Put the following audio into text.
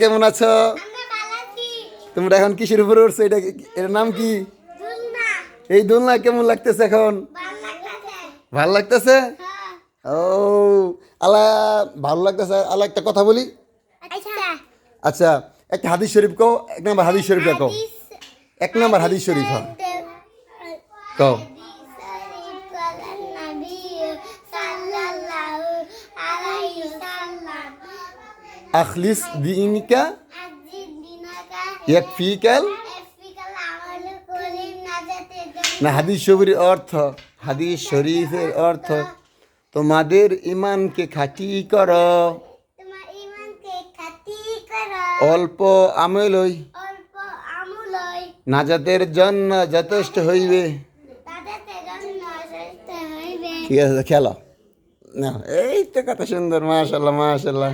কেমন আছো? তোমরা এখন কিসের উপরে উঠছো? এর নাম কি? এই দোলনা কেমন লাগতেছে এখন? ভালো লাগতেছে? ও আল্লাহ, ভালো লাগতেছে। আল্লাহ, একটা কথা বলি। আচ্ছা, একটা হাদিস শরীফ কও। এক নম্বর হাদিস শরীফ কও। এক নম্বর হাদিস শরীফ কও। আখলিস দিনিকা ইয়াকফিকাল। না, হাদিস শরীফের অর্থ, হাদিস শরীফের অর্থ তোমাদের ইমানকে খাঁটি করো, অল্প আমলই নাজাতের জন্য যথেষ্ট হইবে। ঠিক আছে, খেলো না। এই তো কত সুন্দর, মাশাল্লাহ মাশাল্লাহ।